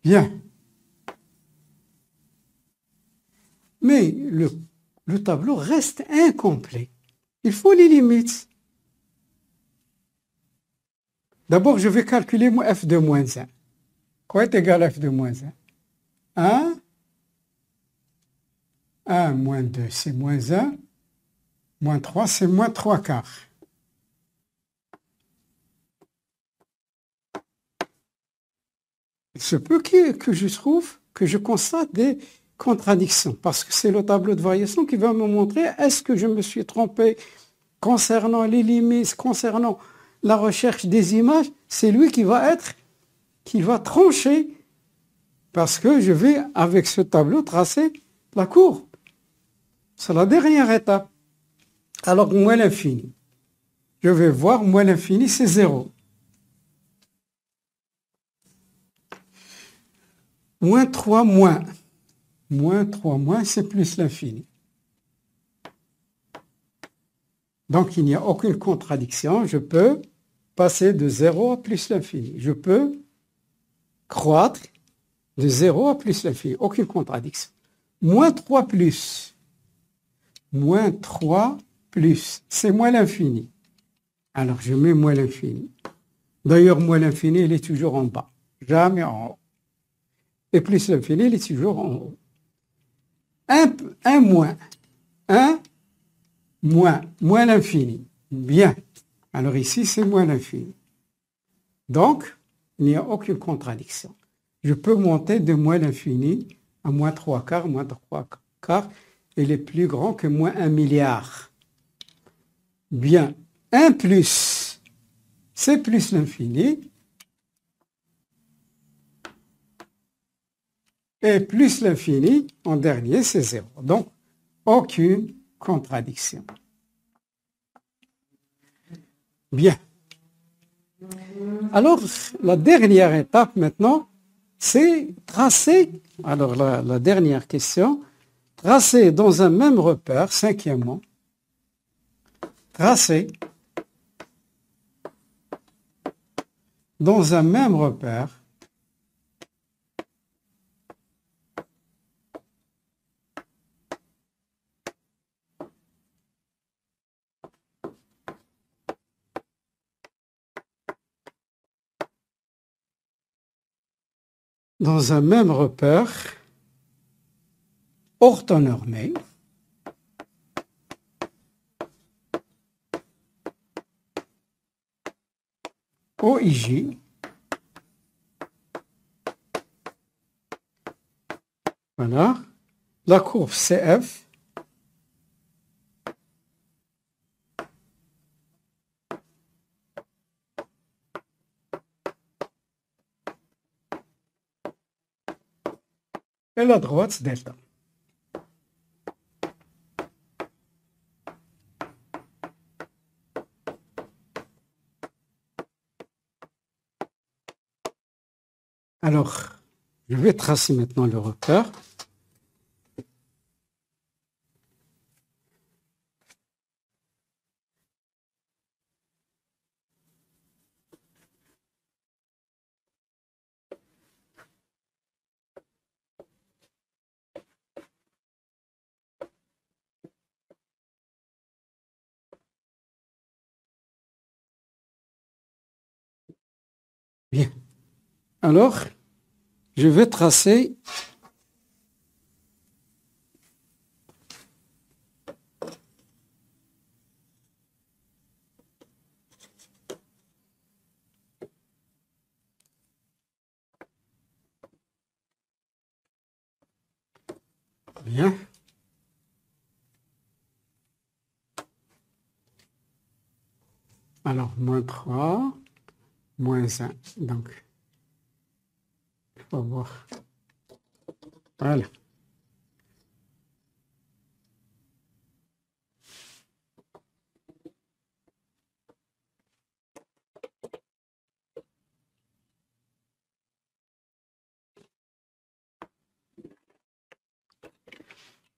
Bien. Mais le tableau reste incomplet. Il faut les limites. D'abord, je vais calculer mon f de moins 1. Quoi est égal à f de moins 1? 1. 1 moins 2, c'est moins 1. Moins 3, c'est moins 3 quarts. Il se peut que je trouve, que je constate des contradictions, parce que c'est le tableau de variation qui va me montrer est-ce que je me suis trompé concernant les limites, concernant la recherche des images. C'est lui qui va trancher, parce que je vais, avec ce tableau, tracer la courbe. C'est la dernière étape. Alors, moins l'infini. Je vais voir, moins l'infini, c'est 0. Moins 3 moins. Moins 3 moins, c'est plus l'infini. Donc, il n'y a aucune contradiction. Je peux passer de 0 à plus l'infini. Je peux croître de 0 à plus l'infini. Aucune contradiction. moins 3 plus. Moins 3 plus. C'est moins l'infini. Alors, je mets moins l'infini. D'ailleurs, moins l'infini, il est toujours en bas. Jamais en haut. Et plus l'infini, il est toujours en haut. 1 moins. 1 moins l'infini. Bien. Alors ici, c'est moins l'infini. Donc, il n'y a aucune contradiction. Je peux monter de moins l'infini à moins 3 quarts. Moins 3 quarts, il est plus grand que moins 1 milliard. Bien. 1 plus, c'est plus l'infini. Et plus l'infini, en dernier, c'est 0. Donc, aucune contradiction. Bien. Alors, la dernière étape maintenant, c'est tracer, alors la dernière question, tracer dans un même repère, cinquièmement, tracer dans un même repère orthonormé OIJ voilà, la courbe CF et la droite delta. Alors, je vais tracer maintenant le repère. Bien. Alors, je vais tracer bien. Alors, moins 3, moins 1. Donc, on va voir. Voilà.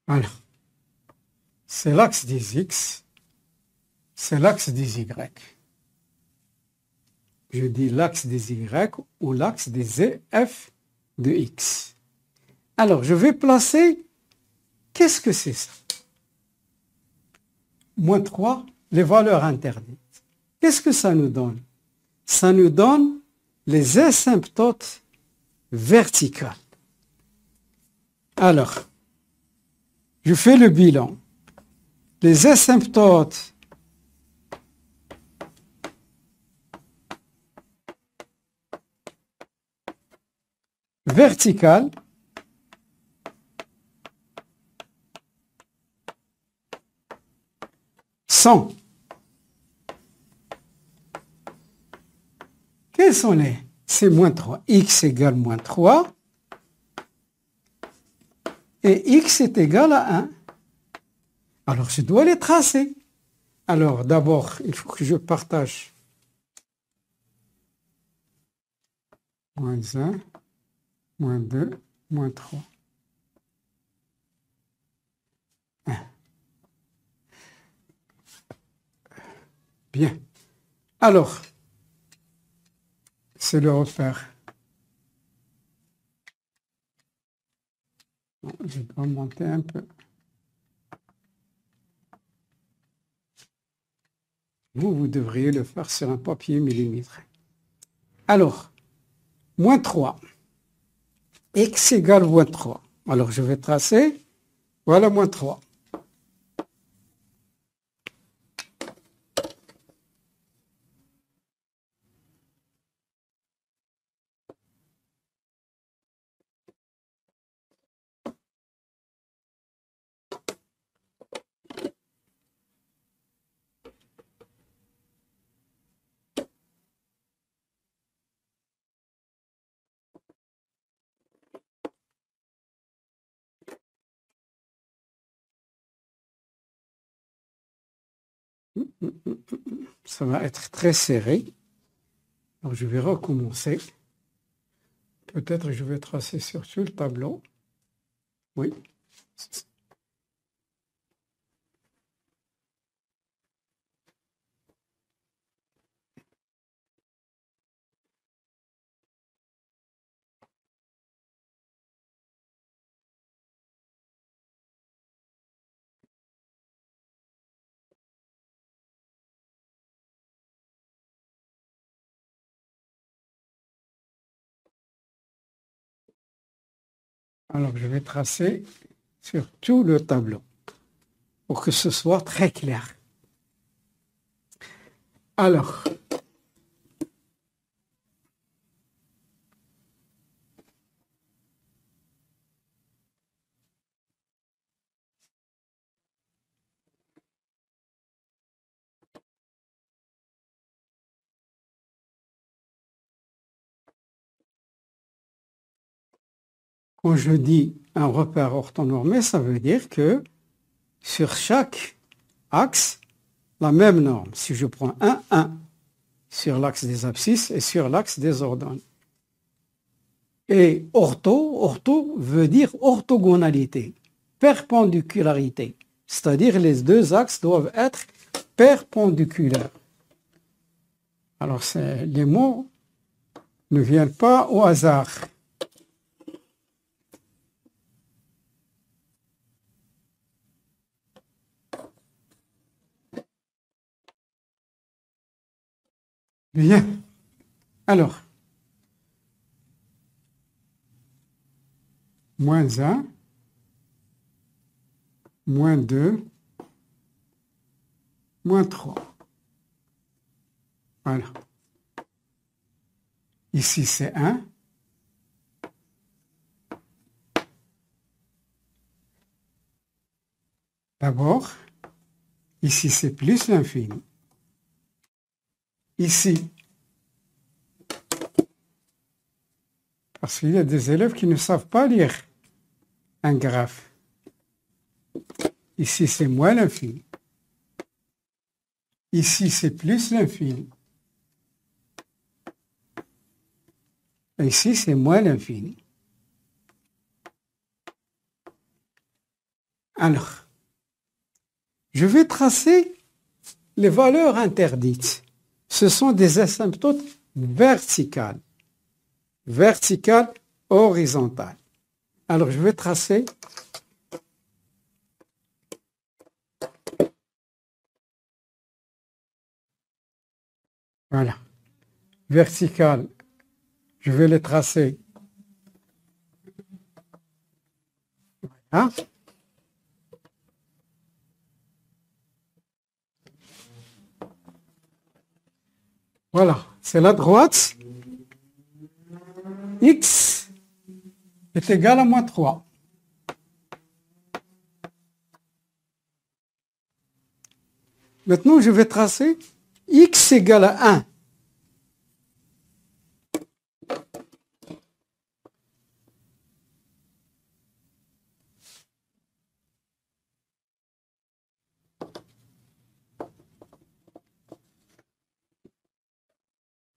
Voilà. C'est l'axe des X, c'est l'axe des Y. Je dis l'axe des Y ou l'axe des F de X. Alors, je vais placer, qu'est-ce que c'est ça? Moins 3, les valeurs interdites. Qu'est-ce que ça nous donne? Ça nous donne les asymptotes verticales. Alors, je fais le bilan. Les asymptotes verticales sont, quels sont les? C'est moins 3. X égale moins 3 et X est égal à 1. Alors, je dois les tracer. Alors, d'abord, il faut que je partage. Moins 1, moins 2, moins 3. 1. Bien. Alors, c'est le repère Bon, je vais monter un peu. Vous devriez le faire sur un papier millimétré. Alors, moins 3. X égale moins 3. Alors, je vais tracer. Voilà moins 3. Ça va être très serré. Alors, je vais recommencer. Peut-être je vais tracer sur tout le tableau. Oui. Alors, je vais tracer sur tout le tableau pour que ce soit très clair. Alors, quand je dis un repère orthonormé, ça veut dire que sur chaque axe, la même norme. Si je prends 1, 1 sur l'axe des abscisses et sur l'axe des ordonnes. Et ortho veut dire orthogonalité, perpendicularité. C'est-à-dire les deux axes doivent être perpendiculaires. Alors, les mots ne viennent pas au hasard. Bien. Alors, moins 1, moins 2, moins 3. Voilà. Ici, c'est 1. D'abord, ici, c'est plus l'infini. Ici, parce qu'il y a des élèves qui ne savent pas lire un graphe. Ici, c'est moins l'infini. Ici, c'est plus l'infini. Et ici, c'est moins l'infini. Alors, je vais tracer les valeurs interdites. Ce sont des asymptotes verticales. Verticales, horizontales. Alors, je vais tracer voilà. Verticales, je vais les tracer. Voilà. Voilà, c'est la droite. X est égal à moins 3. Maintenant, je vais tracer X égale à 1.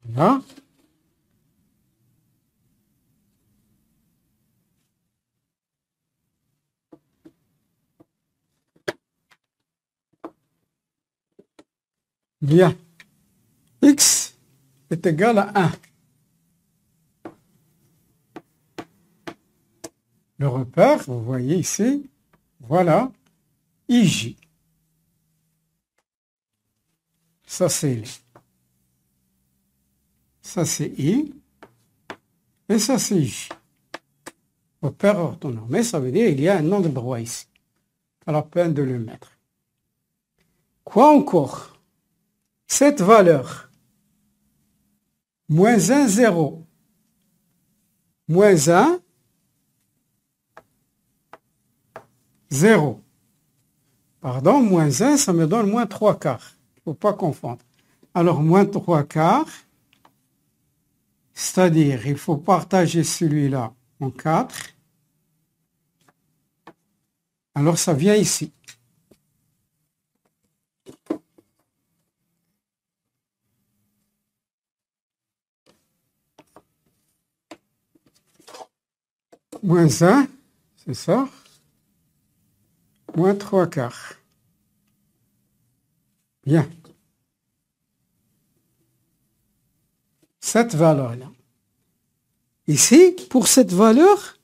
Voilà. Bien. X est égal à 1. Le repère. repère, vous voyez ici, voilà, IJ. Ça c'est L. Ça c'est I. Et ça c'est J. Repère orthonormé, ça veut dire qu'il y a un angle droit ici. Pas la peine de le mettre. Quoi encore? Cette valeur, moins 1, 0. Moins 1, 0. Pardon, moins 1, ça me donne moins 3 quarts. Il ne faut pas confondre. Alors, moins 3 quarts, c'est-à-dire, il faut partager celui-là en 4. Alors, ça vient ici. Moins 1, c'est ça. Moins 3 quarts. Bien. Cette valeur-là. Ici, pour cette valeur,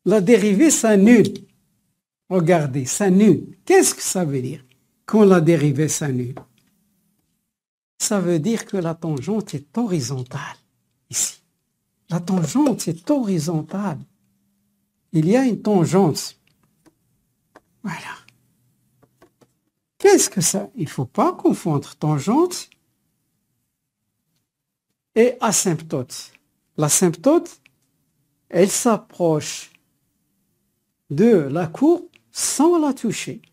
la dérivée s'annule. Regardez, s'annule. Qu'est-ce que ça veut dire quand la dérivée s'annule? Ça veut dire que la tangente est horizontale, ici. La tangente est horizontale. Il y a une tangente. Voilà. Qu'est-ce que ça? Il ne faut pas confondre tangente et asymptote. L'asymptote, elle s'approche de la courbe sans la toucher.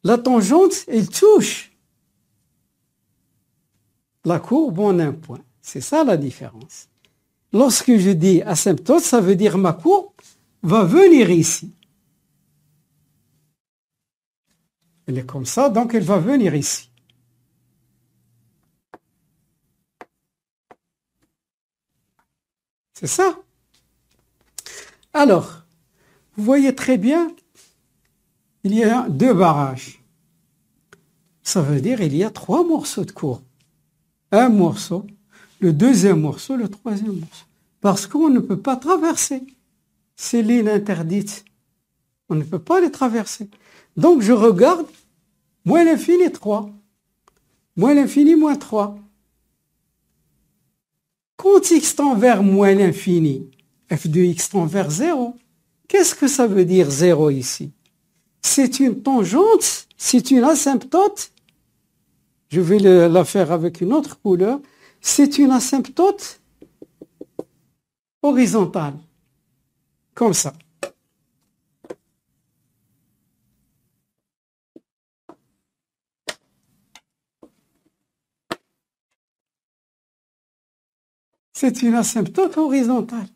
La tangente, elle touche la courbe en un point. C'est ça la différence. Lorsque je dis asymptote, ça veut dire ma courbe va venir ici. Elle est comme ça, donc elle va venir ici. C'est ça. Alors, vous voyez très bien, il y a 2 barrages. Ça veut dire qu'il y a 3 morceaux de courbe. Un morceau, le deuxième morceau, le troisième morceau. Parce qu'on ne peut pas traverser ces lignes interdites. On ne peut pas les traverser. Donc je regarde, moins l'infini 3. Moins l'infini moins 3. Quand x tend vers moins l'infini, f de x tend vers 0. Qu'est-ce que ça veut dire 0 ici? C'est une tangente, c'est une asymptote. Je vais la faire avec une autre couleur. C'est une asymptote horizontale. Comme ça. C'est une asymptote horizontale.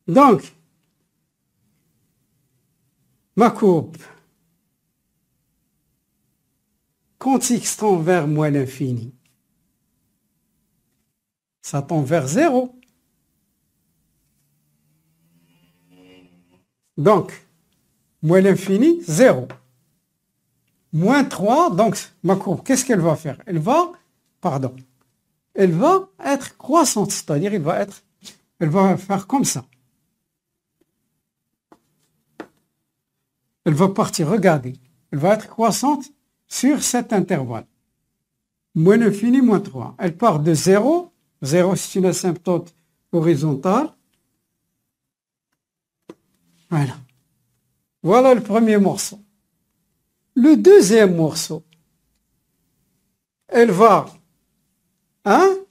Donc, ma courbe, quand x tend vers moins l'infini, ça tend vers 0. Donc, moins l'infini, 0. Moins 3, donc ma courbe, qu'est-ce qu'elle va faire? Elle va être croissante, c'est-à-dire elle va faire comme ça. Elle va partir, regardez, elle va être croissante sur cet intervalle. Moins l'infini, moins 3. Elle part de 0. 0, c'est une asymptote horizontale. Voilà. Voilà le premier morceau. Le deuxième morceau, elle va,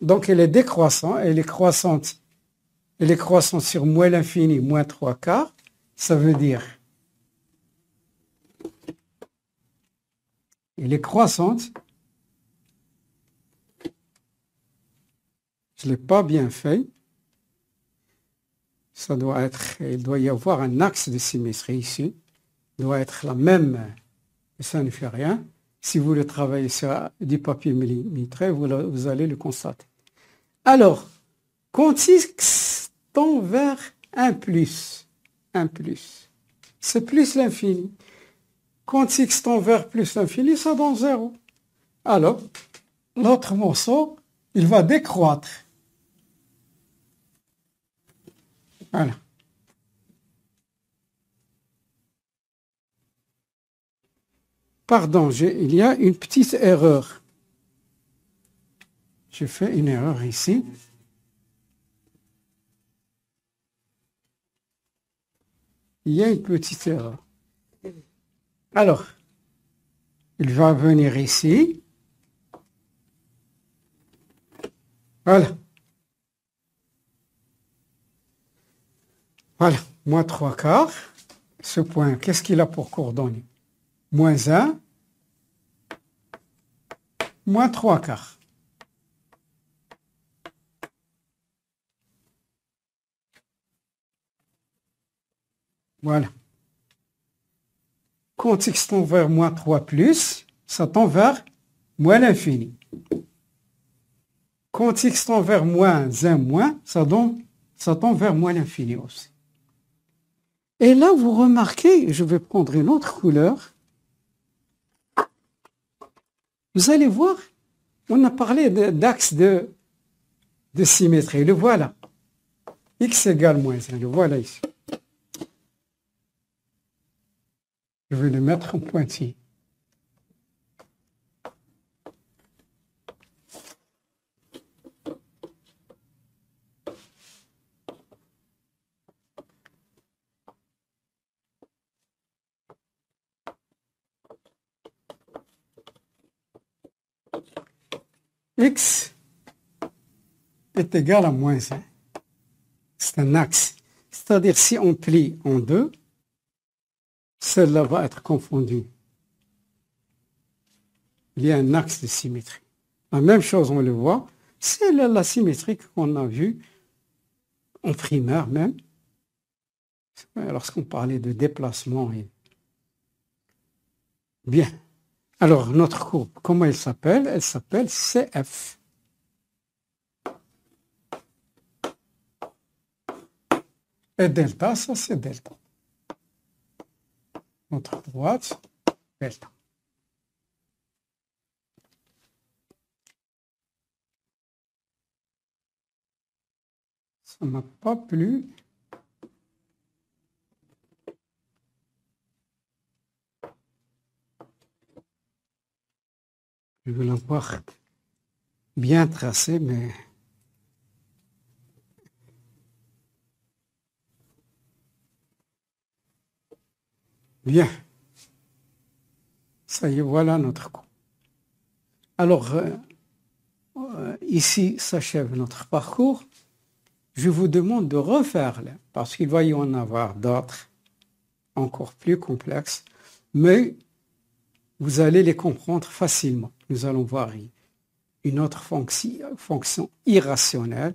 donc elle est décroissante, elle est croissante sur moins l'infini, moins 3 quarts. Ça veut dire, elle est croissante. Je ne l'ai pas bien fait. Il doit y avoir un axe de symétrie ici. Il doit être la même, et ça ne fait rien. Si vous le travaillez sur du papier millimétré, vous allez le constater. Alors, quand x tend vers 1 plus, c'est plus l'infini. Quand x tend vers plus l'infini, ça donne 0. Alors, l'autre morceau, il va décroître. Voilà. Pardon, il y a une petite erreur. Je fais une erreur ici. Il y a une petite erreur. Alors, il va venir ici. Voilà. Voilà, moins 3/4. Ce point, qu'est-ce qu'il a pour coordonnées? Moins 1, moins 3/4. Voilà. Quand x tend vers moins 3 plus, ça tend vers moins l'infini. Quand x tend vers moins 1 moins, ça tend vers moins l'infini aussi. Et là, vous remarquez, je vais prendre une autre couleur. Vous allez voir, on a parlé d'axe de symétrie. Le voilà. X égale moins 1. Le voilà ici. Je vais le mettre en pointillé. X est égal à moins 1. C'est un axe. C'est-à-dire, si on plie en deux, celle-là va être confondue. Il y a un axe de symétrie. La même chose, on le voit, c'est la symétrie qu'on a vue en primaire même, lorsqu'on parlait de déplacement. Bien. Alors, notre courbe, comment elle s'appelle? Elle s'appelle CF. Et delta, ça c'est delta. Notre droite, delta. Ça ne m'a pas plu. Je veux l'avoir bien tracé, mais... Bien. Ça y est, voilà notre cours. Alors, ici s'achève notre parcours. Je vous demande de refaire, parce qu'il va y en avoir d'autres, encore plus complexes, mais vous allez les comprendre facilement. Nous allons voir une autre fonction irrationnelle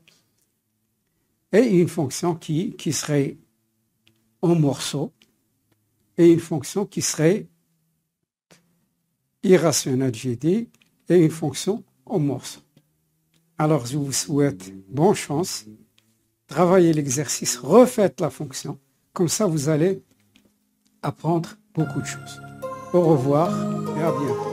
et une fonction qui serait en morceaux et une fonction qui serait irrationnelle, j'ai dit, et une fonction en morceaux. Alors, je vous souhaite bonne chance. Travaillez l'exercice, refaites la fonction. Comme ça, vous allez apprendre beaucoup de choses. Au revoir et à bientôt.